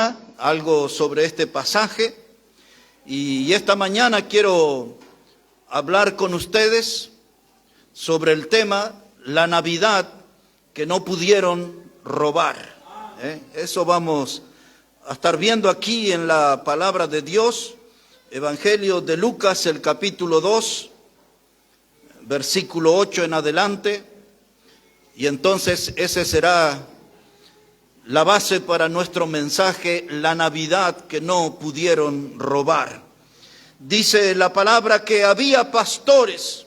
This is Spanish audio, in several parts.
mañana algo sobre este pasaje y esta mañana quiero hablar con ustedes sobre el tema la Navidad que no pudieron robar. Eso vamos a estar viendo aquí en la palabra de Dios, Evangelio de Lucas, el capítulo 2, versículo 8 en adelante, y entonces ese será la base para nuestro mensaje, la Navidad que no pudieron robar. Dice la palabra que había pastores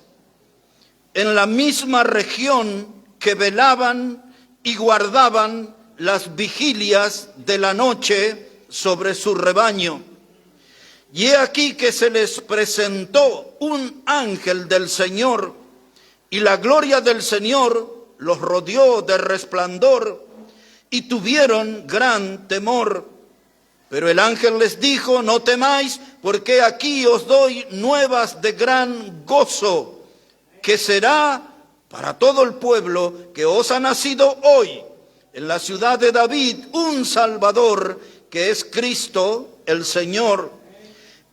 en la misma región que velaban y guardaban las vigilias de la noche sobre su rebaño. Y he aquí que se les presentó un ángel del Señor, y la gloria del Señor los rodeó de resplandor, y tuvieron gran temor. Pero el ángel les dijo: no temáis, porque aquí os doy nuevas de gran gozo, que será para todo el pueblo, que os ha nacido hoy en la ciudad de David un Salvador, que es Cristo el Señor.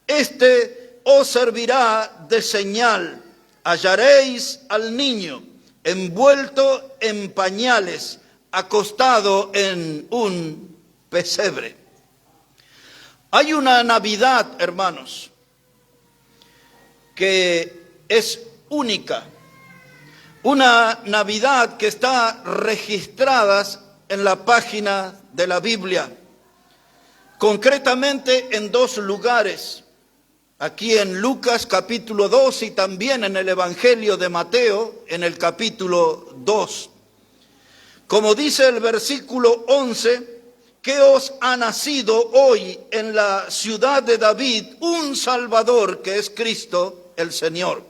Este os servirá de señal: hallaréis al niño envuelto en pañales, acostado en un pesebre. Hay una Navidad, hermanos, que es única. Una Navidad que está registrada en la página de la Biblia. Concretamente en dos lugares. Aquí en Lucas capítulo 2 y también en el Evangelio de Mateo en el capítulo 2. Como dice el versículo 11, que os ha nacido hoy en la ciudad de David un Salvador, que es Cristo el Señor.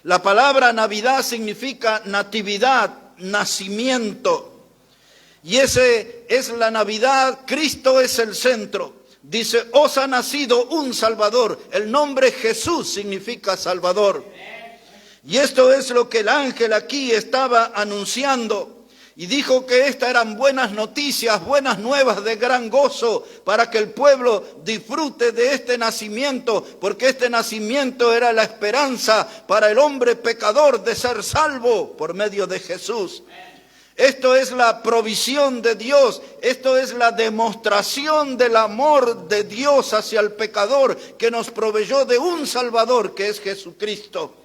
La palabra Navidad significa natividad, nacimiento. Y ese es la Navidad, Cristo es el centro. Dice, os ha nacido un Salvador. El nombre Jesús significa Salvador. Y esto es lo que el ángel aquí estaba anunciando. Y dijo que estas eran buenas noticias, buenas nuevas de gran gozo, para que el pueblo disfrute de este nacimiento, porque este nacimiento era la esperanza para el hombre pecador de ser salvo por medio de Jesús. Esto es la provisión de Dios, esto es la demostración del amor de Dios hacia el pecador, que nos proveyó de un Salvador, que es Jesucristo.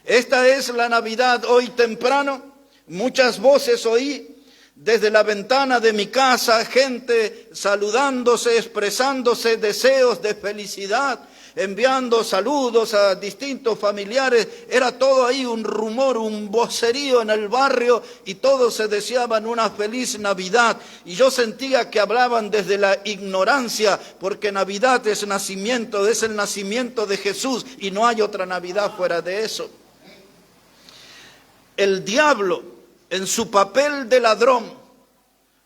Esta es la Navidad. Hoy temprano muchas voces oí desde la ventana de mi casa, gente saludándose, expresándose deseos de felicidad, enviando saludos a distintos familiares. Era todo ahí un rumor, un vocerío en el barrio, y todos se deseaban una feliz Navidad. Y yo sentía que hablaban desde la ignorancia, porque Navidad es nacimiento, es el nacimiento de Jesús, y no hay otra Navidad fuera de eso. El diablo, en su papel de ladrón,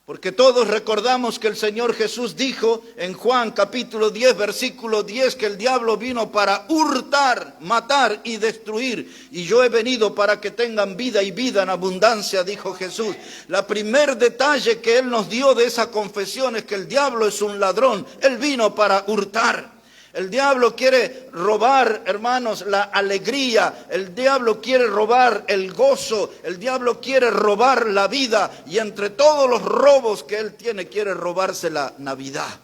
porque todos recordamos que el Señor Jesús dijo en Juan capítulo 10, versículo 10, que el diablo vino para hurtar, matar y destruir. Y yo he venido para que tengan vida y vida en abundancia, dijo Jesús. La primer detalle que Él nos dio de esa confesión es que el diablo es un ladrón. Él vino para hurtar. El diablo quiere robar, hermanos, la alegría. El diablo quiere robar el gozo. El diablo quiere robar la vida. Y entre todos los robos que él tiene, quiere robarse la Navidad.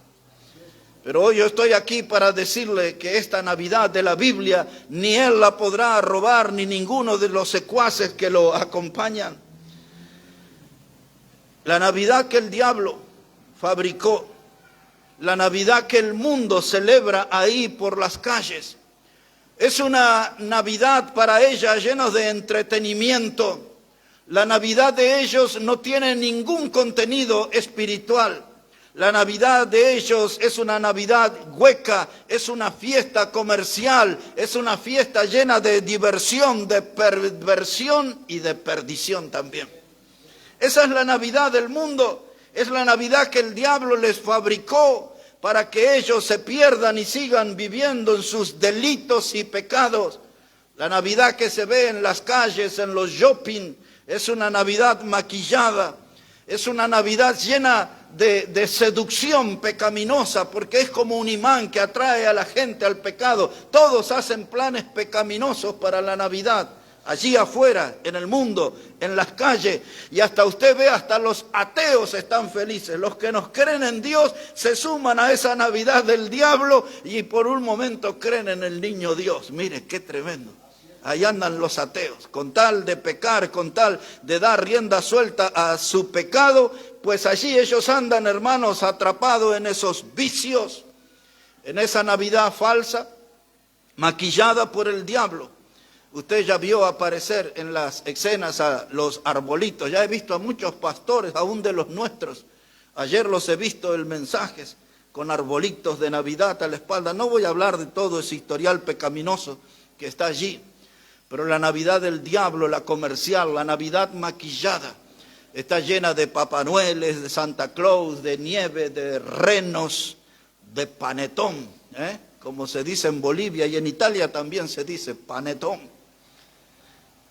Pero hoy yo estoy aquí para decirle que esta Navidad de la Biblia, ni él la podrá robar, ni ninguno de los secuaces que lo acompañan. La Navidad que el diablo fabricó, la Navidad que el mundo celebra ahí por las calles, es una Navidad para ella llena de entretenimiento. La Navidad de ellos no tiene ningún contenido espiritual. La Navidad de ellos es una Navidad hueca, es una fiesta comercial, es una fiesta llena de diversión, de perversión y de perdición también. Esa es la Navidad del mundo. Es la Navidad que el diablo les fabricó para que ellos se pierdan y sigan viviendo en sus delitos y pecados. La Navidad que se ve en las calles, en los shopping, es una Navidad maquillada, es una Navidad llena de seducción pecaminosa, porque es como un imán que atrae a la gente al pecado. Todos hacen planes pecaminosos para la Navidad, allí afuera, en el mundo, en las calles, y hasta usted ve, hasta los ateos están felices. Los que nos creen en Dios se suman a esa Navidad del diablo y por un momento creen en el niño Dios. Mire, qué tremendo. Ahí andan los ateos, con tal de pecar, con tal de dar rienda suelta a su pecado, pues allí ellos andan, hermanos, atrapados en esos vicios, en esa Navidad falsa, maquillada por el diablo. Usted ya vio aparecer en las escenas a los arbolitos. Ya he visto a muchos pastores, aún de los nuestros. Ayer los he visto en mensajes con arbolitos de Navidad a la espalda. No voy a hablar de todo ese historial pecaminoso que está allí. Pero la Navidad del diablo, la comercial, la Navidad maquillada, está llena de Papá Noeles, de Santa Claus, de nieve, de renos, de panetón, como se dice en Bolivia, y en Italia también se dice panetón.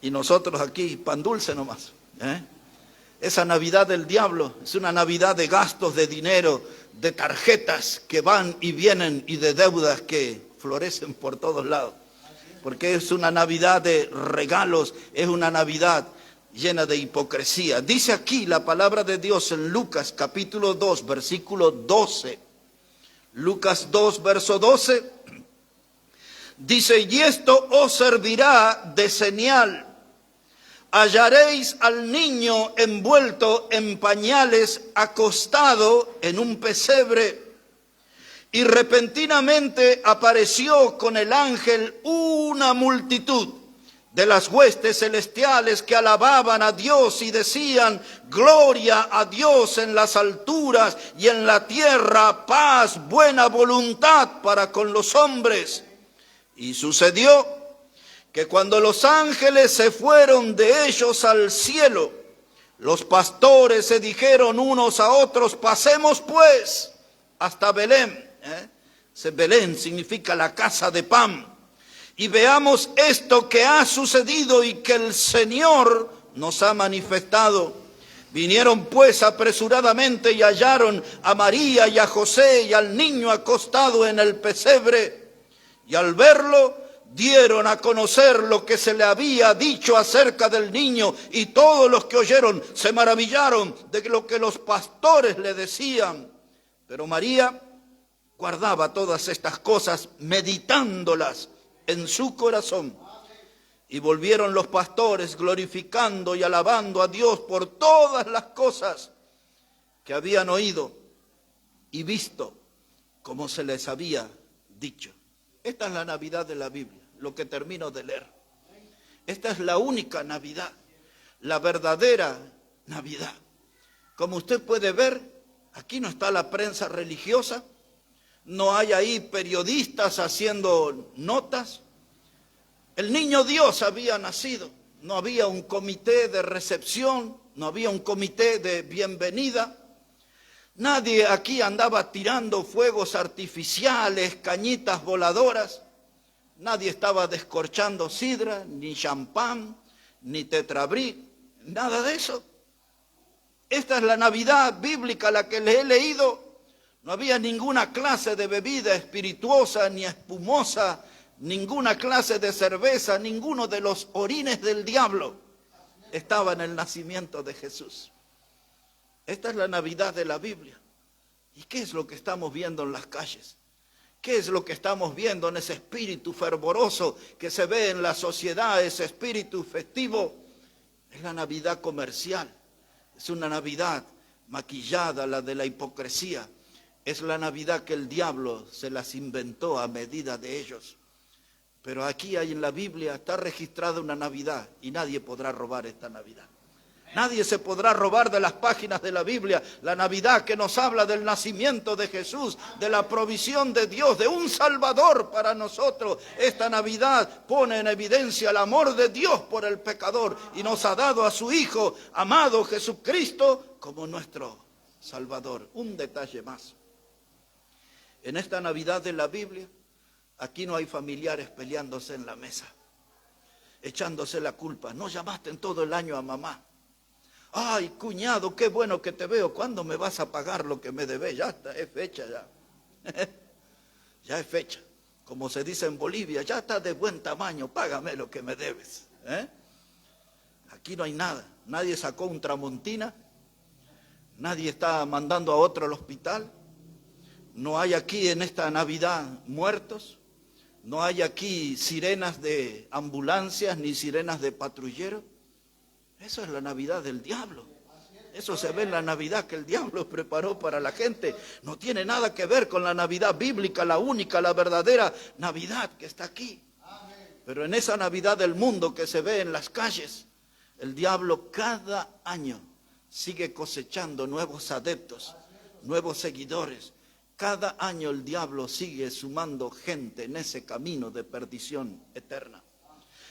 Y nosotros aquí, pan dulce nomás. Esa Navidad del diablo es una Navidad de gastos de dinero, de tarjetas que van y vienen y de deudas que florecen por todos lados. Porque es una Navidad de regalos, es una Navidad llena de hipocresía. Dice aquí la palabra de Dios en Lucas capítulo 2, versículo 12. Lucas 2, verso 12. Dice, y esto os servirá de señal. Hallaréis al niño envuelto en pañales, acostado en un pesebre. Y repentinamente apareció con el ángel una multitud de las huestes celestiales que alababan a Dios y decían, gloria a Dios en las alturas y en la tierra paz, buena voluntad para con los hombres. Y sucedió que cuando los ángeles se fueron de ellos al cielo, los pastores se dijeron unos a otros, pasemos pues hasta Belén. Belén significa la casa de pan. Y veamos esto que ha sucedido y que el Señor nos ha manifestado. Vinieron pues apresuradamente y hallaron a María y a José y al niño acostado en el pesebre. Y al verlo, dieron a conocer lo que se le había dicho acerca del niño. Y todos los que oyeron se maravillaron de lo que los pastores le decían. Pero María guardaba todas estas cosas, meditándolas en su corazón. Y volvieron los pastores glorificando y alabando a Dios por todas las cosas que habían oído y visto, como se les había dicho. Esta es la Navidad de la Biblia, lo que termino de leer. Esta es la única Navidad, la verdadera Navidad. Como usted puede ver, aquí no está la prensa religiosa. No hay ahí periodistas haciendo notas. El niño Dios había nacido. No había un comité de recepción, no había un comité de bienvenida. Nadie aquí andaba tirando fuegos artificiales, cañitas voladoras. Nadie estaba descorchando sidra, ni champán, ni tetrabric, nada de eso. Esta es la Navidad bíblica, la que les he leído. No había ninguna clase de bebida espirituosa ni espumosa, ninguna clase de cerveza, ninguno de los orines del diablo estaba en el nacimiento de Jesús. Esta es la Navidad de la Biblia. ¿Y qué es lo que estamos viendo en las calles? ¿Qué es lo que estamos viendo en ese espíritu fervoroso que se ve en la sociedad, ese espíritu festivo? Es la Navidad comercial, es una Navidad maquillada, la de la hipocresía. Es la Navidad que el diablo se las inventó a medida de ellos. Pero aquí hay en la Biblia, está registrada una Navidad y nadie podrá robar esta Navidad. Nadie se podrá robar de las páginas de la Biblia la Navidad que nos habla del nacimiento de Jesús, de la provisión de Dios, de un Salvador para nosotros. Esta Navidad pone en evidencia el amor de Dios por el pecador y nos ha dado a su Hijo amado Jesucristo como nuestro Salvador. Un detalle más. En esta Navidad de la Biblia, aquí no hay familiares peleándose en la mesa, echándose la culpa. No llamaste en todo el año a mamá. Ay, cuñado, qué bueno que te veo. ¿Cuándo me vas a pagar lo que me debes? Ya está, es fecha ya. Ya es fecha. Como se dice en Bolivia, ya está de buen tamaño, págame lo que me debes. Aquí no hay nada. Nadie sacó un Tramontina. Nadie está mandando a otro al hospital. No hay aquí en esta Navidad muertos. No hay aquí sirenas de ambulancias ni sirenas de patrulleros. Eso es la Navidad del diablo. Eso se ve en la Navidad que el diablo preparó para la gente. No tiene nada que ver con la Navidad bíblica, la única, la verdadera Navidad que está aquí. Pero en esa Navidad del mundo que se ve en las calles, el diablo cada año sigue cosechando nuevos adeptos, nuevos seguidores. Cada año el diablo sigue sumando gente en ese camino de perdición eterna.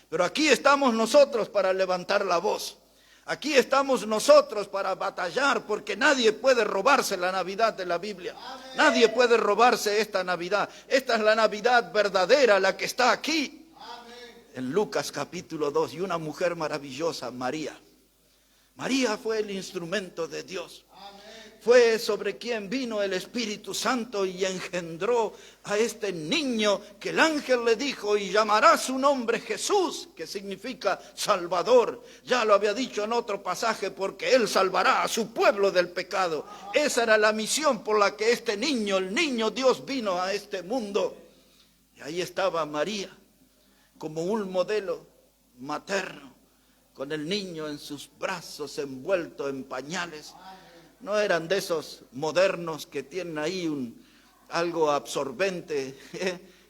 Pero aquí estamos nosotros para levantar la voz. Aquí estamos nosotros para batallar, porque nadie puede robarse la Navidad de la Biblia. Nadie puede robarse esta Navidad. Esta es la Navidad verdadera, la que está aquí. En Lucas capítulo 2, y una mujer maravillosa, María. María fue el instrumento de Dios. Fue sobre quien vino el Espíritu Santo y engendró a este niño que el ángel le dijo, y llamará su nombre Jesús, que significa Salvador. Ya lo había dicho en otro pasaje, porque él salvará a su pueblo del pecado. Esa era la misión por la que este niño, el niño Dios, vino a este mundo. Y ahí estaba María, como un modelo materno, con el niño en sus brazos envuelto en pañales. No eran de esos modernos que tienen ahí algo absorbente,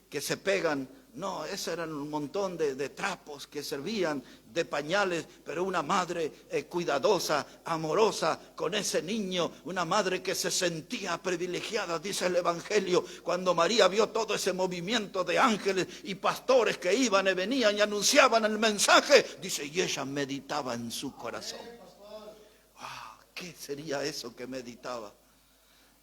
que se pegan. No, esos eran un montón de trapos que servían de pañales, pero una madre cuidadosa, amorosa con ese niño, una madre que se sentía privilegiada, dice el Evangelio, cuando María vio todo ese movimiento de ángeles y pastores que iban y venían y anunciaban el mensaje, dice, y ella meditaba en su corazón. ¿Qué sería eso que meditaba?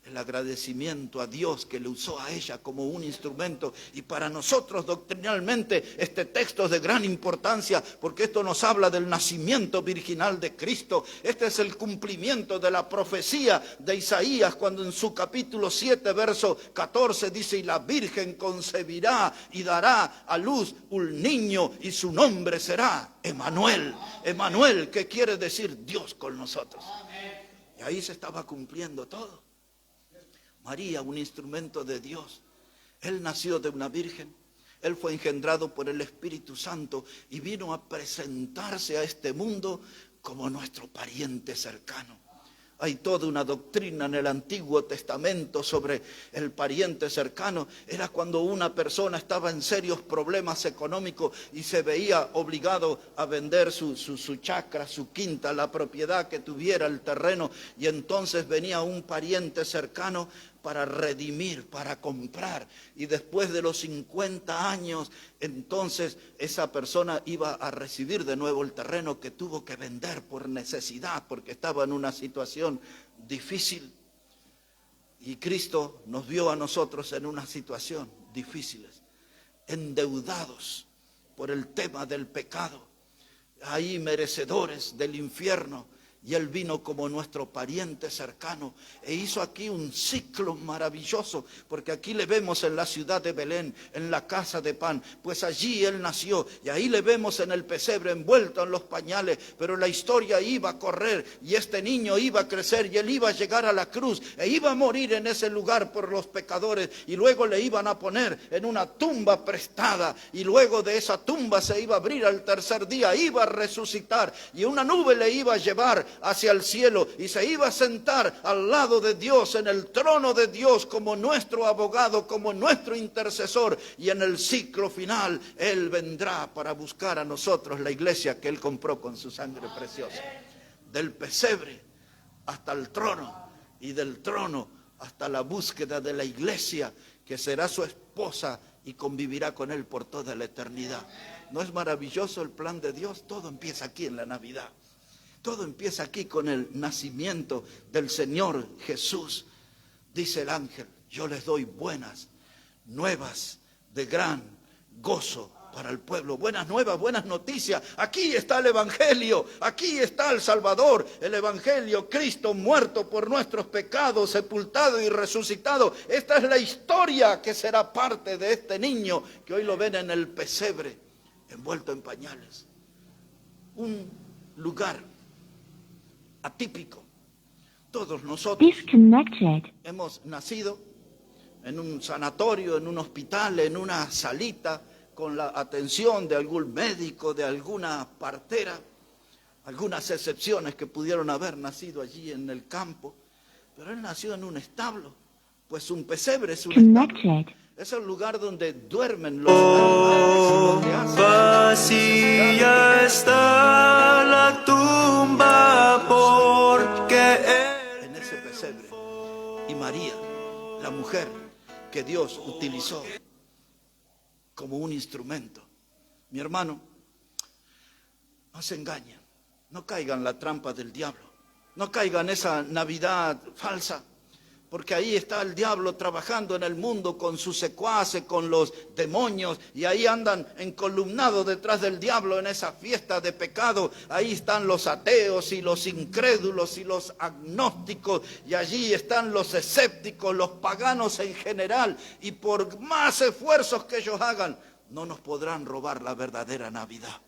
El agradecimiento a Dios que le usó a ella como un instrumento. Y para nosotros doctrinalmente este texto es de gran importancia, porque esto nos habla del nacimiento virginal de Cristo. Este es el cumplimiento de la profecía de Isaías, cuando en su capítulo 7 verso 14 dice, y la Virgen concebirá y dará a luz un niño y su nombre será Emmanuel. Emmanuel, que quiere decir Dios con nosotros. Y ahí se estaba cumpliendo todo. María, un instrumento de Dios. Él nació de una virgen. Él fue engendrado por el Espíritu Santo y vino a presentarse a este mundo como nuestro pariente cercano. Hay toda una doctrina en el Antiguo Testamento sobre el pariente cercano. Era cuando una persona estaba en serios problemas económicos y se veía obligado a vender su chacra, su quinta, la propiedad que tuviera, el terreno. Y entonces venía un pariente cercano para redimir, para comprar. Y después de los 50 años, entonces esa persona iba a recibir de nuevo el terreno que tuvo que vender por necesidad, porque estaba en una situación difícil. Y Cristo nos vio a nosotros en una situación difícil, endeudados por el tema del pecado, ahí merecedores del infierno. Y Él vino como nuestro pariente cercano e hizo aquí un ciclo maravilloso, porque aquí le vemos en la ciudad de Belén, en la casa de pan, pues allí Él nació, y ahí le vemos en el pesebre envuelto en los pañales, pero la historia iba a correr y este niño iba a crecer y Él iba a llegar a la cruz e iba a morir en ese lugar por los pecadores, y luego le iban a poner en una tumba prestada, y luego de esa tumba se iba a abrir al tercer día, iba a resucitar y una nube le iba a llevar hacia el cielo y se iba a sentar al lado de Dios, en el trono de Dios, como nuestro abogado, como nuestro intercesor, y en el ciclo final Él vendrá para buscar a nosotros, la iglesia que Él compró con su sangre preciosa. Del pesebre hasta el trono, y del trono hasta la búsqueda de la iglesia que será su esposa y convivirá con Él por toda la eternidad. ¿No es maravilloso el plan de Dios? Todo empieza aquí en la Navidad. Todo empieza aquí con el nacimiento del Señor Jesús. Dice el ángel, yo les doy buenas nuevas de gran gozo para el pueblo. Buenas nuevas, buenas noticias. Aquí está el Evangelio, aquí está el Salvador, el Evangelio, Cristo muerto por nuestros pecados, sepultado y resucitado. Esta es la historia que será parte de este niño que hoy lo ven en el pesebre, envuelto en pañales. Un lugar atípico. Todos nosotros hemos nacido en un sanatorio, en un hospital, en una salita, con la atención de algún médico, de alguna partera, algunas excepciones que pudieron haber nacido allí en el campo, pero él nació en un establo, pues un pesebre es un establo. Es el lugar donde duermen los animales. Vacía está la tumba porque en ese pesebre. Y María, la mujer que Dios utilizó como un instrumento. Mi hermano, no se engañen, no caigan en la trampa del diablo, no caigan en esa Navidad falsa, porque ahí está el diablo trabajando en el mundo con sus secuaces, con los demonios, y ahí andan encolumnados detrás del diablo en esa fiesta de pecado. Ahí están los ateos y los incrédulos y los agnósticos, y allí están los escépticos, los paganos en general, y por más esfuerzos que ellos hagan, no nos podrán robar la verdadera Navidad.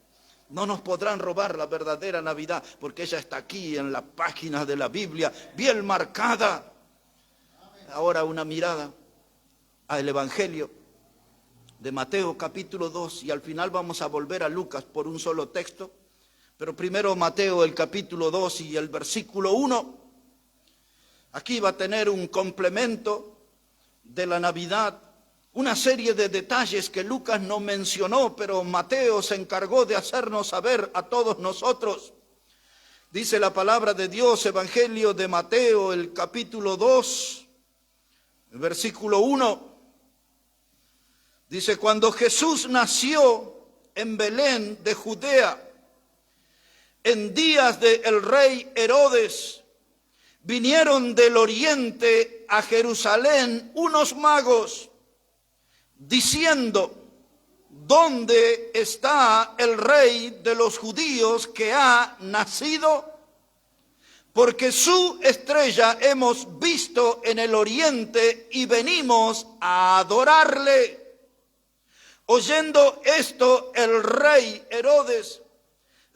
No nos podrán robar la verdadera Navidad, porque ella está aquí en la página de la Biblia, bien marcada. Ahora una mirada al Evangelio de Mateo capítulo 2, y al final vamos a volver a Lucas por un solo texto, pero primero Mateo el capítulo 2 y el versículo 1. Aquí va a tener un complemento de la Navidad, una serie de detalles que Lucas no mencionó, pero Mateo se encargó de hacernos saber a todos nosotros. Dice la palabra de Dios, Evangelio de Mateo, el capítulo 2, el versículo 1, dice: cuando Jesús nació en Belén de Judea, en días del rey Herodes, vinieron del oriente a Jerusalén unos magos, diciendo: ¿dónde está el rey de los judíos que ha nacido? Porque su estrella hemos visto en el oriente y venimos a adorarle. Oyendo esto, el rey Herodes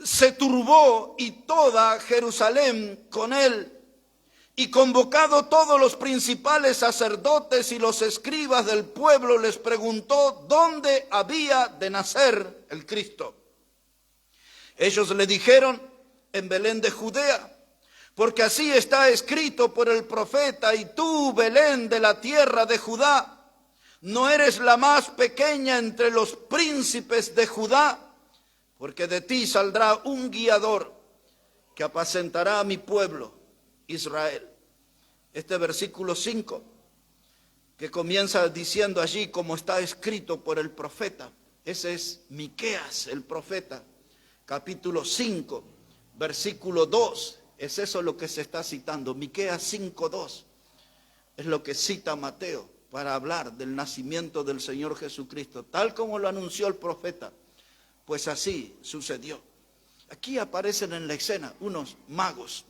se turbó y toda Jerusalén con él. Y convocado todos los principales sacerdotes y los escribas del pueblo, les preguntó dónde había de nacer el Cristo. Ellos le dijeron: en Belén de Judea, porque así está escrito por el profeta: y tú, Belén de la tierra de Judá, no eres la más pequeña entre los príncipes de Judá, porque de ti saldrá un guiador que apacentará a mi pueblo Israel. Este versículo 5, que comienza diciendo allí como está escrito por el profeta, ese es Miqueas, el profeta, capítulo 5, versículo 2. Es eso lo que se está citando. Miqueas 5:2 es lo que cita Mateo para hablar del nacimiento del Señor Jesucristo, tal como lo anunció el profeta. Pues así sucedió. Aquí aparecen en la escena unos magos,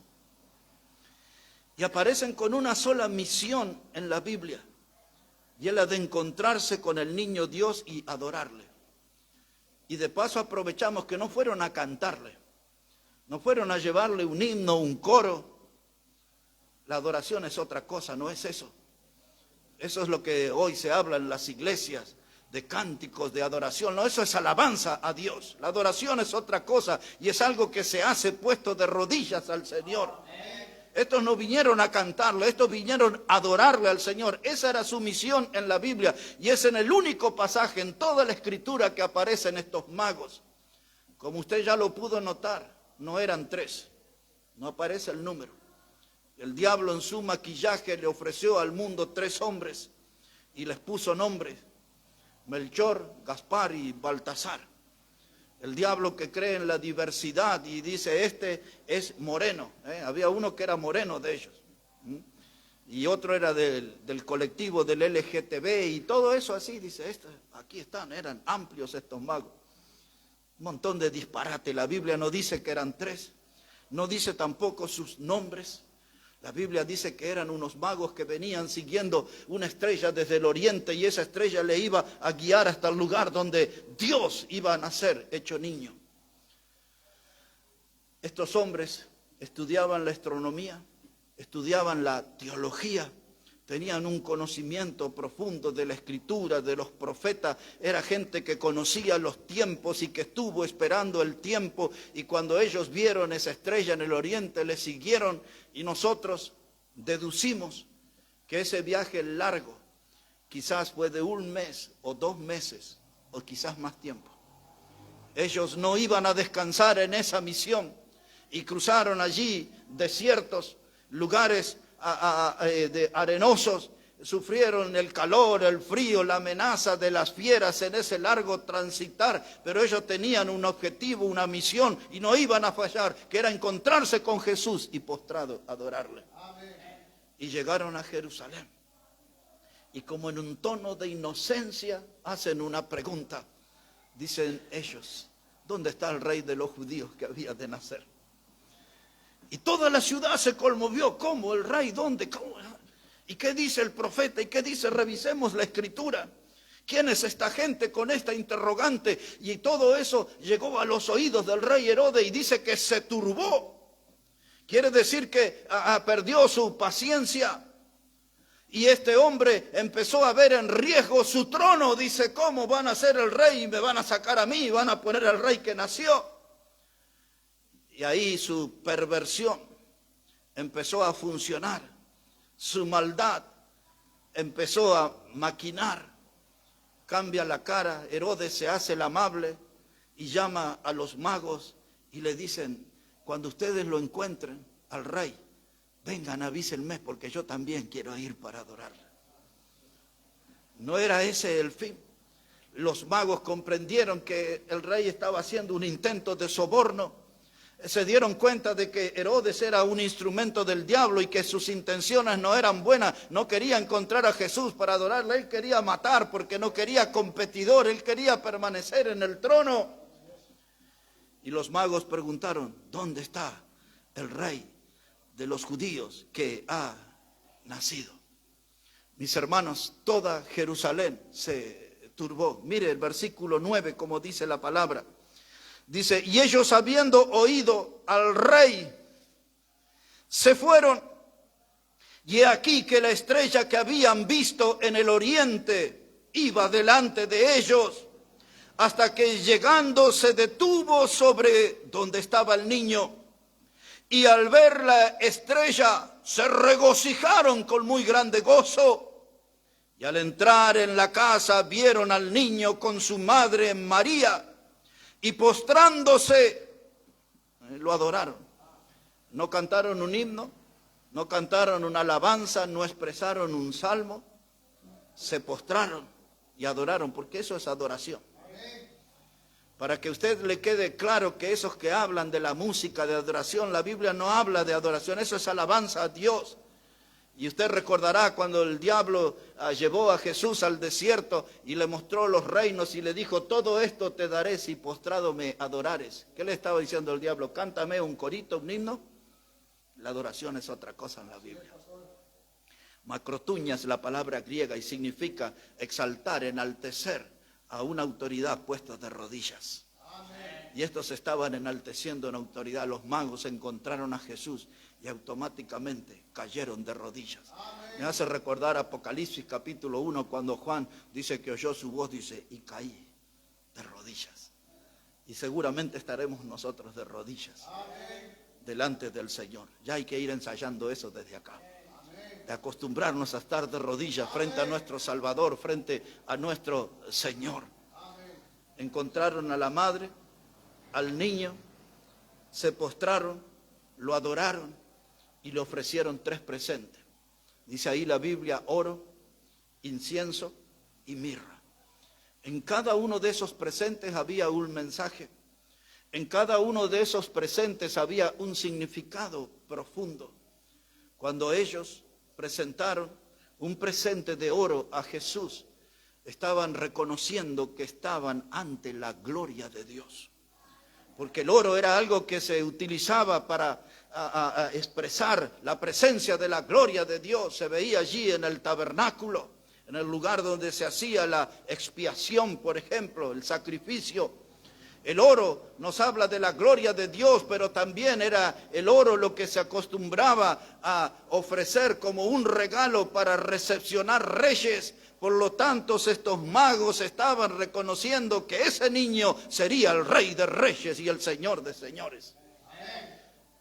y aparecen con una sola misión en la Biblia, y es la de encontrarse con el niño Dios y adorarle. Y de paso aprovechamos que no fueron a cantarle, no fueron a llevarle un himno, un coro. La adoración es otra cosa, no es eso. Eso es lo que hoy se habla en las iglesias, de cánticos de adoración. No, eso es alabanza a Dios. La adoración es otra cosa, y es algo que se hace puesto de rodillas al Señor. Estos no vinieron a cantarle, estos vinieron a adorarle al Señor. Esa era su misión en la Biblia, y es en el único pasaje en toda la Escritura que aparecen estos magos. Como usted ya lo pudo notar, no eran 3, no aparece el número. El diablo en su maquillaje le ofreció al mundo 3 hombres y les puso nombres: Melchor, Gaspar y Baltasar. El diablo que cree en la diversidad y dice: este es moreno. Había uno que era moreno de ellos. y otro era del colectivo del LGTB y todo eso así, dice, aquí están, eran amplios estos magos. Un montón de disparate, la Biblia no dice que eran 3, no dice tampoco sus nombres. La Biblia dice que eran unos magos que venían siguiendo una estrella desde el oriente y esa estrella le iba a guiar hasta el lugar donde Dios iba a nacer hecho niño. Estos hombres estudiaban la astronomía, estudiaban la teología, tenían un conocimiento profundo de la Escritura, de los profetas. Era gente que conocía los tiempos y que estuvo esperando el tiempo. Y cuando ellos vieron esa estrella en el oriente, le siguieron. Y nosotros deducimos que ese viaje largo quizás fue de 1 mes o 2 meses o quizás más tiempo. Ellos no iban a descansar en esa misión y cruzaron allí desiertos, lugares arenosos, sufrieron el calor, el frío, la amenaza de las fieras en ese largo transitar, pero ellos tenían un objetivo, una misión y no iban a fallar, que era encontrarse con Jesús y postrado adorarle. Amén. Y llegaron a Jerusalén y como en un tono de inocencia hacen una pregunta. Dicen ellos, ¿dónde está el rey de los judíos que había de nacer? Y toda la ciudad se conmovió. ¿Cómo? ¿El rey? ¿Dónde? ¿Cómo? ¿Y qué dice el profeta? ¿Y qué dice? Revisemos la Escritura. ¿Quién es esta gente con esta interrogante? Y todo eso llegó a los oídos del rey Herodes y dice que se turbó. Quiere decir que perdió su paciencia. Y este hombre empezó a ver en riesgo su trono. Dice, ¿cómo van a ser el rey y me van a sacar a mí y van a poner al rey que nació? Y ahí su perversión empezó a funcionar, su maldad empezó a maquinar, cambia la cara, Herodes se hace el amable y llama a los magos y le dicen, cuando ustedes lo encuentren al rey, vengan, avísenme porque yo también quiero ir para adorarle. No era ese el fin. Los magos comprendieron que el rey estaba haciendo un intento de soborno. Se dieron cuenta de que Herodes era un instrumento del diablo y que sus intenciones no eran buenas. No quería encontrar a Jesús para adorarle, él quería matar porque no quería competidor, él quería permanecer en el trono. Y los magos preguntaron, ¿dónde está el rey de los judíos que ha nacido? Mis hermanos, toda Jerusalén se turbó. Mire el versículo 9 como dice la palabra. Dice, y ellos habiendo oído al rey, se fueron. Y he aquí que la estrella que habían visto en el oriente iba delante de ellos, hasta que llegando se detuvo sobre donde estaba el niño. Y al ver la estrella se regocijaron con muy grande gozo. Y al entrar en la casa vieron al niño con su madre María. Y postrándose, lo adoraron. No cantaron un himno, no cantaron una alabanza, no expresaron un salmo. Se postraron y adoraron, porque eso es adoración. Para que a usted le quede claro que esos que hablan de la música, de adoración, la Biblia no habla de adoración, eso es alabanza a Dios. Y usted recordará cuando el diablo llevó a Jesús al desierto y le mostró los reinos y le dijo, todo esto te daré si postrado me adorares. ¿Qué le estaba diciendo el diablo? Cántame un corito, un himno. La adoración es otra cosa en la Biblia. Macrotuña es la palabra griega y significa exaltar, enaltecer a una autoridad puesta de rodillas. Amén. Y estos estaban enalteciendo en autoridad. Los magos encontraron a Jesús y automáticamente cayeron de rodillas. Amén. Me hace recordar Apocalipsis capítulo 1 cuando Juan dice que oyó su voz, dice, y caí de rodillas. Y seguramente estaremos nosotros de rodillas. Amén. Delante del Señor. Ya hay que ir ensayando eso desde acá. Amén. De acostumbrarnos a estar de rodillas frente a nuestro Salvador, frente a nuestro Señor. Amén. Encontraron a la madre, al niño, se postraron, lo adoraron y le ofrecieron 3 presentes. Dice ahí la Biblia, oro, incienso y mirra. En cada uno de esos presentes había un mensaje. En cada uno de esos presentes había un significado profundo. Cuando ellos presentaron un presente de oro a Jesús, estaban reconociendo que estaban ante la gloria de Dios. Porque el oro era algo que se utilizaba para expresar la presencia de la gloria de Dios. Se veía allí en el tabernáculo, en el lugar donde se hacía la expiación, por ejemplo, el sacrificio. El oro nos habla de la gloria de Dios, pero también era el oro lo que se acostumbraba a ofrecer como un regalo para recepcionar reyes. Por lo tanto, estos magos estaban reconociendo que ese niño sería el rey de reyes y el señor de señores.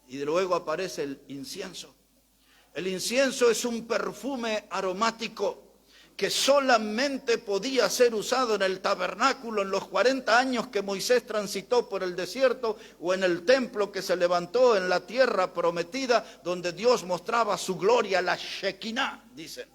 Y luego aparece el incienso. El incienso es un perfume aromático que solamente podía ser usado en el tabernáculo en los 40 años que Moisés transitó por el desierto, o en el templo que se levantó en la tierra prometida, donde Dios mostraba su gloria, la Shekinah, dicen.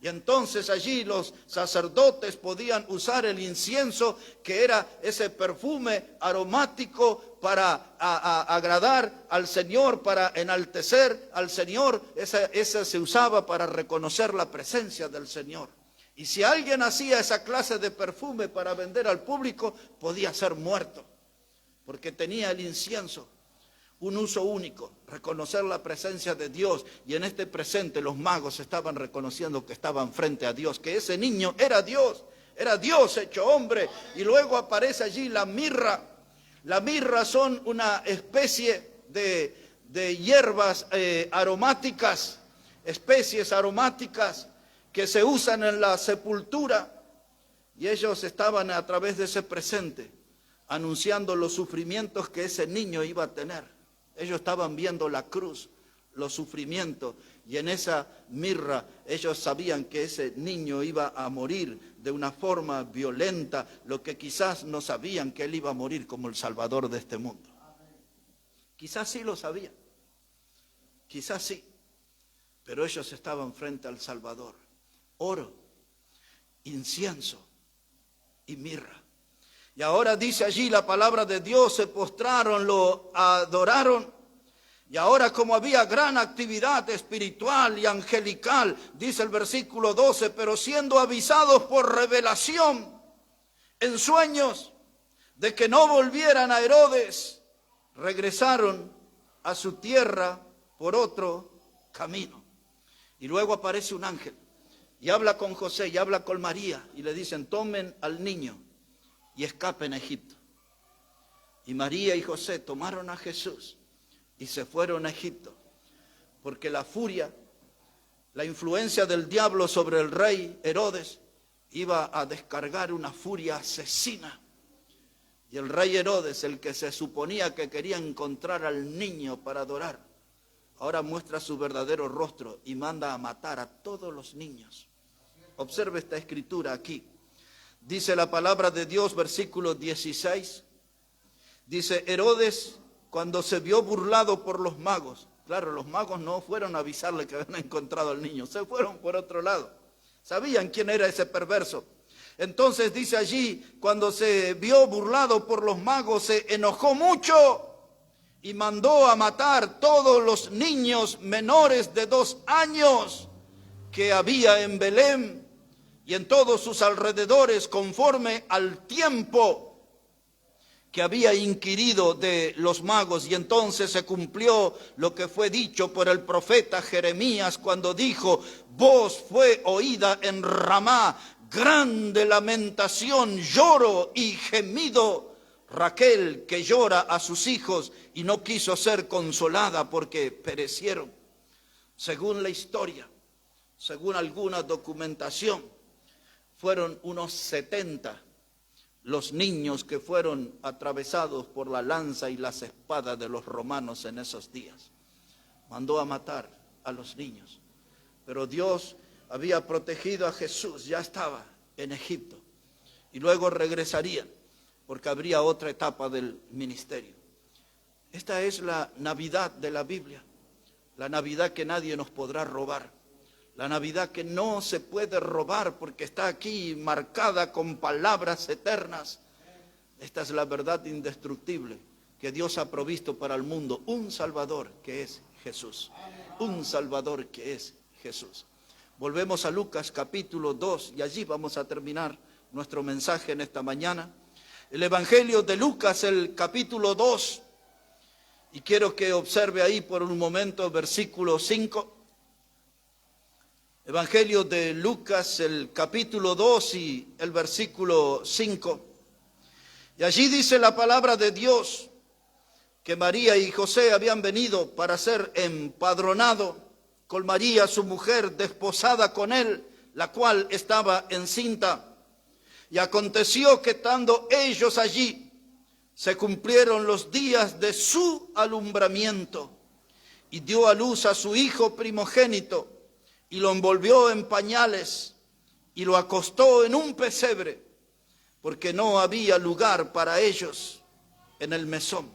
Y entonces allí los sacerdotes podían usar el incienso, que era ese perfume aromático para agradar al Señor, para enaltecer al Señor. Ese se usaba para reconocer la presencia del Señor. Y si alguien hacía esa clase de perfume para vender al público, podía ser muerto, porque tenía el incienso un uso único, reconocer la presencia de Dios. Y en este presente los magos estaban reconociendo que estaban frente a Dios, que ese niño era Dios hecho hombre. Y luego aparece allí la mirra. La mirra son una especie de hierbas aromáticas, especies aromáticas que se usan en la sepultura. Y ellos estaban a través de ese presente anunciando los sufrimientos que ese niño iba a tener. Ellos estaban viendo la cruz, los sufrimientos, y en esa mirra ellos sabían que ese niño iba a morir de una forma violenta, lo que quizás no sabían, que él iba a morir como el Salvador de este mundo. Quizás sí lo sabían, quizás sí, pero ellos estaban frente al Salvador. Oro, incienso y mirra. Y ahora dice allí la palabra de Dios, se postraron, lo adoraron. Y ahora, como había gran actividad espiritual y angelical, dice el versículo 12, pero siendo avisados por revelación en sueños de que no volvieran a Herodes, regresaron a su tierra por otro camino. Y luego aparece un ángel y habla con José y habla con María y le dicen: tomen al niño y escapen a Egipto. Y María y José tomaron a Jesús y se fueron a Egipto, porque la furia, la influencia del diablo sobre el rey Herodes iba a descargar una furia asesina. Y el rey Herodes, el que se suponía que quería encontrar al niño para adorar, ahora muestra su verdadero rostro y manda a matar a todos los niños. Observe esta escritura aquí. Dice la palabra de Dios, versículo 16. Dice: Herodes, cuando se vio burlado por los magos. Claro, los magos no fueron a avisarle que habían encontrado al niño, se fueron por otro lado. Sabían quién era ese perverso. Entonces dice allí, cuando se vio burlado por los magos, se enojó mucho y mandó a matar todos los niños menores de 2 años que había en Belén y en todos sus alrededores, conforme al tiempo que había inquirido de los magos. Y entonces se cumplió lo que fue dicho por el profeta Jeremías cuando dijo: voz fue oída en Ramá, grande lamentación, lloro y gemido. Raquel, que llora a sus hijos y no quiso ser consolada porque perecieron. Según la historia, según alguna documentación, fueron unos 70 los niños que fueron atravesados por la lanza y las espadas de los romanos en esos días. Mandó a matar a los niños. Pero Dios había protegido a Jesús, ya estaba en Egipto. Y luego regresarían, porque habría otra etapa del ministerio. Esta es la Navidad de la Biblia. La Navidad que nadie nos podrá robar. La Navidad que no se puede robar porque está aquí marcada con palabras eternas. Esta es la verdad indestructible que Dios ha provisto para el mundo. Un Salvador que es Jesús. Un Salvador que es Jesús. Volvemos a Lucas capítulo 2 y allí vamos a terminar nuestro mensaje en esta mañana. El Evangelio de Lucas, el capítulo 2, y quiero que observe ahí por un momento versículo 5. Evangelio de Lucas, el capítulo 2 y el versículo 5. Y allí dice la palabra de Dios que María y José habían venido para ser empadronados con María, su mujer, desposada con él, la cual estaba encinta. Y aconteció que estando ellos allí, se cumplieron los días de su alumbramiento, y dio a luz a su hijo primogénito, y lo envolvió en pañales, y lo acostó en un pesebre, porque no había lugar para ellos en el mesón.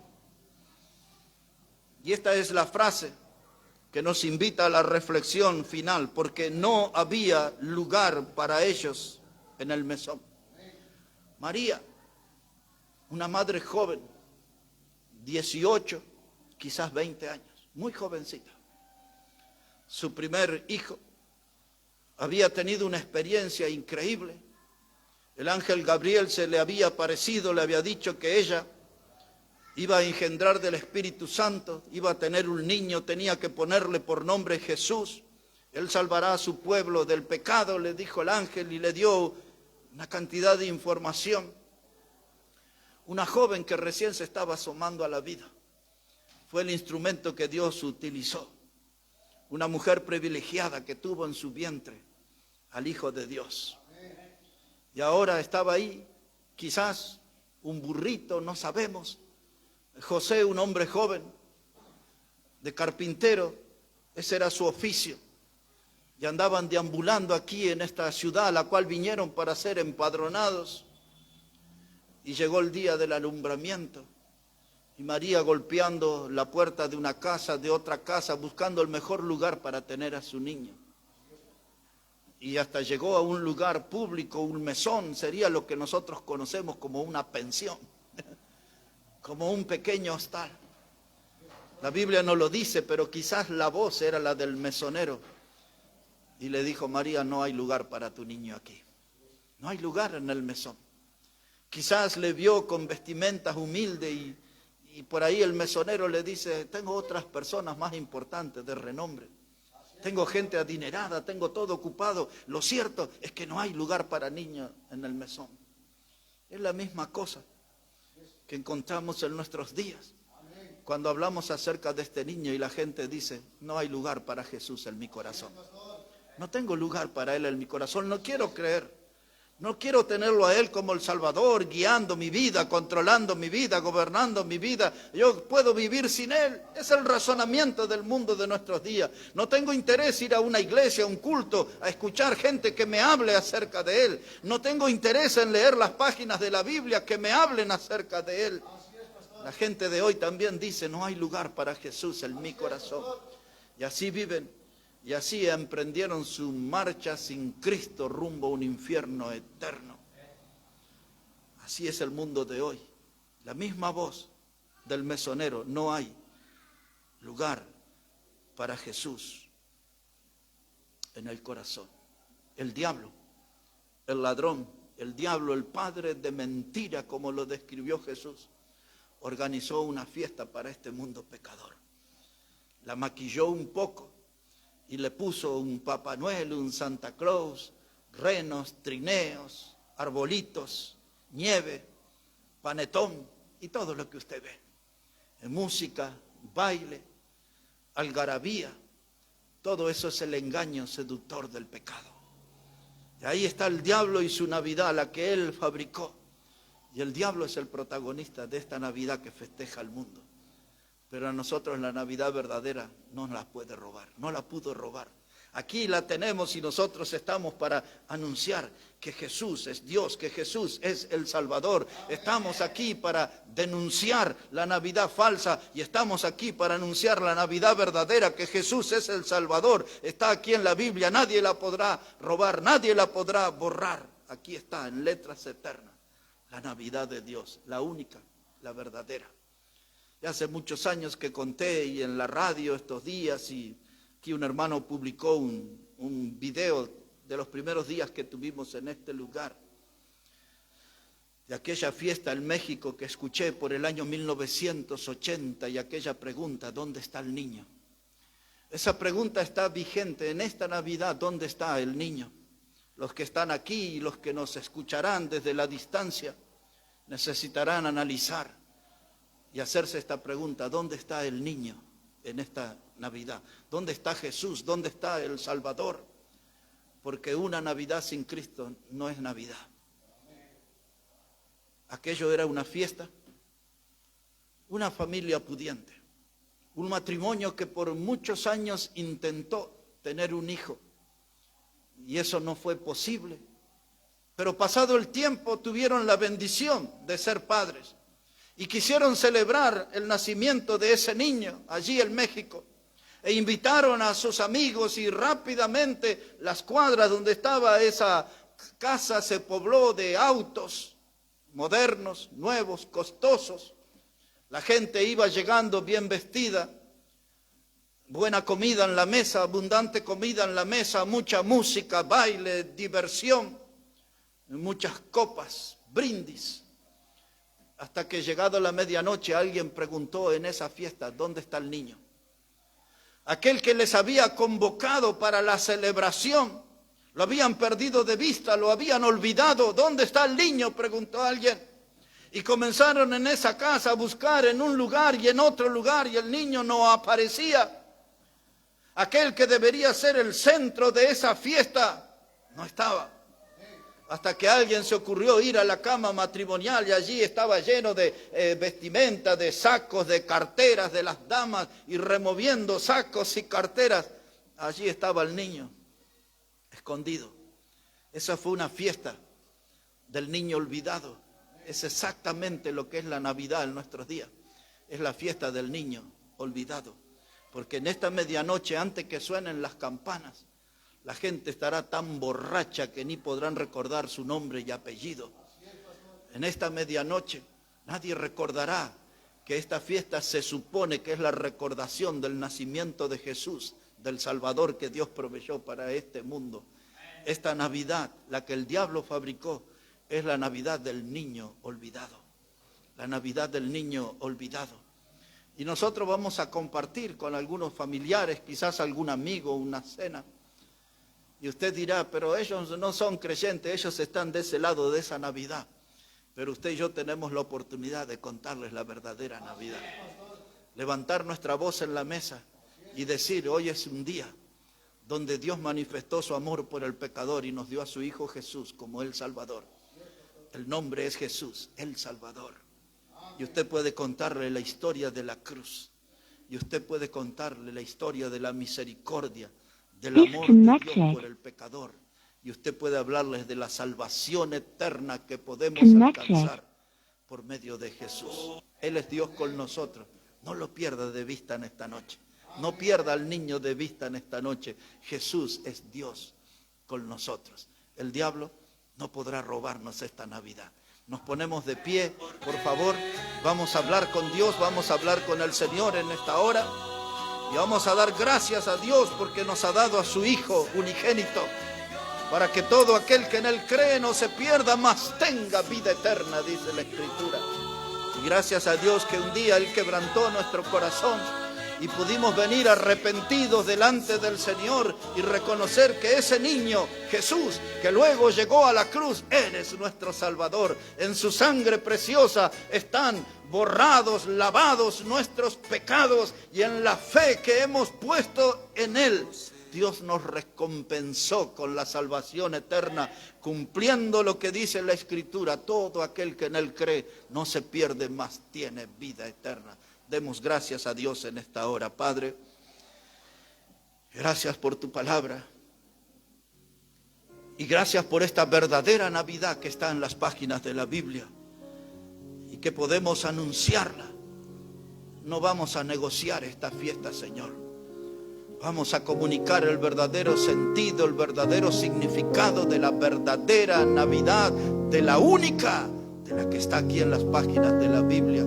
Y esta es la frase que nos invita a la reflexión final, porque no había lugar para ellos en el mesón. María, una madre joven, 18, quizás 20 años, muy jovencita. Su primer hijo había tenido una experiencia increíble. El ángel Gabriel se le había aparecido, le había dicho que ella iba a engendrar del Espíritu Santo, iba a tener un niño, tenía que ponerle por nombre Jesús. Él salvará a su pueblo del pecado, le dijo el ángel, y le dio una cantidad de información. Una joven que recién se estaba asomando a la vida. Fue el instrumento que Dios utilizó. Una mujer privilegiada que tuvo en su vientre al Hijo de Dios. Y ahora estaba ahí, quizás un burrito, no sabemos. José, un hombre joven, de carpintero, ese era su oficio. Y andaban deambulando aquí en esta ciudad a la cual vinieron para ser empadronados. Y llegó el día del alumbramiento. Y María golpeando la puerta de una casa, de otra casa, buscando el mejor lugar para tener a su niño. Y hasta llegó a un lugar público, un mesón, sería lo que nosotros conocemos como una pensión, como un pequeño hostal. La Biblia no lo dice, pero quizás la voz era la del mesonero. Y le dijo: María, no hay lugar para tu niño aquí. No hay lugar en el mesón. Quizás le vio con vestimentas humildes y por ahí el mesonero le dice: tengo otras personas más importantes de renombre. Tengo gente adinerada, tengo todo ocupado. Lo cierto es que no hay lugar para niños en el mesón. Es la misma cosa que encontramos en nuestros días. Cuando hablamos acerca de este niño y la gente dice: no hay lugar para Jesús en mi corazón. No tengo lugar para Él en mi corazón, no quiero creer. No quiero tenerlo a Él como el Salvador, guiando mi vida, controlando mi vida, gobernando mi vida. Yo puedo vivir sin Él. Es el razonamiento del mundo de nuestros días. No tengo interés ir a una iglesia, a un culto, a escuchar gente que me hable acerca de Él. No tengo interés en leer las páginas de la Biblia que me hablen acerca de Él. La gente de hoy también dice: no hay lugar para Jesús en mi corazón. Y así viven. Y así emprendieron su marcha sin Cristo rumbo a un infierno eterno. Así es el mundo de hoy. La misma voz del mesonero: no hay lugar para Jesús en el corazón. El diablo, el ladrón, el diablo, el padre de mentira, como lo describió Jesús, organizó una fiesta para este mundo pecador. La maquilló un poco y le puso un Papá Noel, un Santa Claus, renos, trineos, arbolitos, nieve, panetón y todo lo que usted ve. Música, baile, algarabía, todo eso es el engaño seductor del pecado. Y ahí está el diablo y su Navidad, la que él fabricó. Y el diablo es el protagonista de esta Navidad que festeja el mundo. Pero a nosotros la Navidad verdadera no la puede robar, no la pudo robar. Aquí la tenemos y nosotros estamos para anunciar que Jesús es Dios, que Jesús es el Salvador. Estamos aquí para denunciar la Navidad falsa y estamos aquí para anunciar la Navidad verdadera, que Jesús es el Salvador. Está aquí en la Biblia, nadie la podrá robar, nadie la podrá borrar. Aquí está en letras eternas la Navidad de Dios, la única, la verdadera. Ya hace muchos años que conté y en la radio estos días y Aquí un hermano publicó un video de los primeros días que tuvimos en este lugar, de aquella fiesta en México que escuché por el año 1980 y aquella pregunta, ¿dónde está el niño? Esa pregunta está vigente en esta Navidad, ¿dónde está el niño? Los que están aquí y los que nos escucharán desde la distancia necesitarán analizar y hacerse esta pregunta, ¿dónde está el niño en esta Navidad? ¿Dónde está Jesús? ¿Dónde está el Salvador? Porque una Navidad sin Cristo no es Navidad. Aquello era una fiesta, una familia pudiente, un matrimonio que por muchos años intentó tener un hijo y eso no fue posible. Pero pasado el tiempo tuvieron la bendición de ser padres y quisieron celebrar el nacimiento de ese niño allí en México. E invitaron a sus amigos y rápidamente las cuadras donde estaba esa casa se pobló de autos modernos, nuevos, costosos. La gente iba llegando bien vestida, buena comida en la mesa, abundante comida en la mesa, mucha música, baile, diversión, muchas copas, brindis. Hasta que llegado la medianoche alguien preguntó en esa fiesta, ¿dónde está el niño? Aquel que les había convocado para la celebración, lo habían perdido de vista, lo habían olvidado. ¿Dónde está el niño?, preguntó alguien. Y comenzaron en esa casa a buscar en un lugar y en otro lugar y el niño no aparecía. Aquel que debería ser el centro de esa fiesta no estaba. Hasta que a alguien se ocurrió ir a la cama matrimonial y allí estaba lleno de vestimenta, de sacos, de carteras de las damas y removiendo sacos y carteras. Allí estaba el niño, escondido. Esa fue una fiesta del niño olvidado. Es exactamente lo que es la Navidad en nuestros días. Es la fiesta del niño olvidado. Porque en esta medianoche, antes que suenen las campanas, la gente estará tan borracha que ni podrán recordar su nombre y apellido. En esta medianoche nadie recordará que esta fiesta se supone que es la recordación del nacimiento de Jesús, del Salvador que Dios proveyó para este mundo. Esta Navidad, la que el diablo fabricó, es la Navidad del niño olvidado. La Navidad del niño olvidado. Y nosotros vamos a compartir con algunos familiares, quizás algún amigo, una cena. Y usted dirá, pero ellos no son creyentes, ellos están de ese lado de esa Navidad. Pero usted y yo tenemos la oportunidad de contarles la verdadera Navidad. Levantar nuestra voz en la mesa y decir, hoy es un día donde Dios manifestó su amor por el pecador y nos dio a su Hijo Jesús como el Salvador. El nombre es Jesús, el Salvador. Y usted puede contarle la historia de la cruz. Y usted puede contarle la historia de la misericordia, del amor de Dios por el pecador. Y usted puede hablarles de la salvación eterna que podemos alcanzar por medio de Jesús. Él es Dios con nosotros. No lo pierda de vista en esta noche. No pierda al niño de vista en esta noche. Jesús es Dios con nosotros. El diablo no podrá robarnos esta Navidad. Nos ponemos de pie, por favor. Vamos a hablar con Dios, vamos a hablar con el Señor en esta hora. Y vamos a dar gracias a Dios porque nos ha dado a su Hijo unigénito, para que todo aquel que en Él cree no se pierda, mas tenga vida eterna, dice la Escritura. Y gracias a Dios que un día Él quebrantó nuestro corazón y pudimos venir arrepentidos delante del Señor y reconocer que ese niño, Jesús, que luego llegó a la cruz, Él es nuestro Salvador. En su sangre preciosa están borrados, lavados nuestros pecados, y en la fe que hemos puesto en Él, Dios nos recompensó con la salvación eterna, cumpliendo lo que dice la Escritura: todo aquel que en Él cree no se pierde, mas tiene vida eterna. Demos gracias a Dios en esta hora. Padre, gracias por tu palabra y gracias por esta verdadera Navidad que está en las páginas de la Biblia y que podemos anunciarla. No vamos a negociar esta fiesta, Señor. Vamos a comunicar el verdadero sentido, el verdadero significado de la verdadera Navidad, de la única, de la que está aquí en las páginas de la Biblia.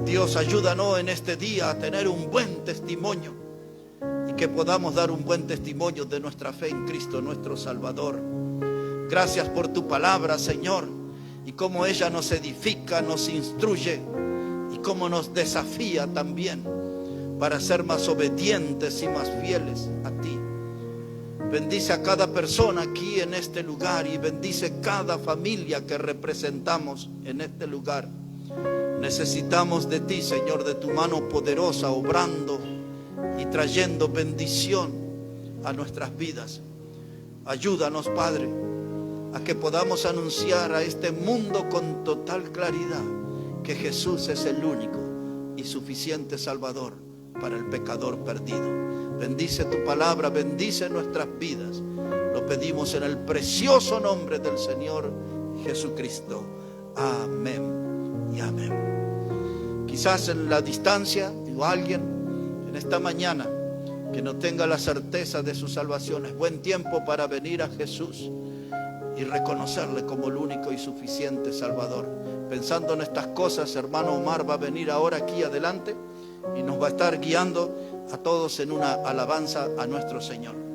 Dios, ayúdanos en este día a tener un buen testimonio y que podamos dar un buen testimonio de nuestra fe en Cristo, nuestro Salvador. Gracias por tu palabra, Señor, y cómo ella nos edifica, nos instruye y cómo nos desafía también para ser más obedientes y más fieles a ti. Bendice a cada persona aquí en este lugar y bendice cada familia que representamos en este lugar. Necesitamos de ti, Señor, de tu mano poderosa, obrando y trayendo bendición a nuestras vidas. Ayúdanos, Padre, a que podamos anunciar a este mundo con total claridad que Jesús es el único y suficiente Salvador para el pecador perdido. Bendice tu palabra, bendice nuestras vidas. Lo pedimos en el precioso nombre del Señor Jesucristo. Amén y amén. Quizás en la distancia, digo, alguien en esta mañana que no tenga la certeza de su salvación, es buen tiempo para venir a Jesús y reconocerle como el único y suficiente Salvador. Pensando en estas cosas, hermano Omar va a venir ahora aquí adelante y nos va a estar guiando a todos en una alabanza a nuestro Señor.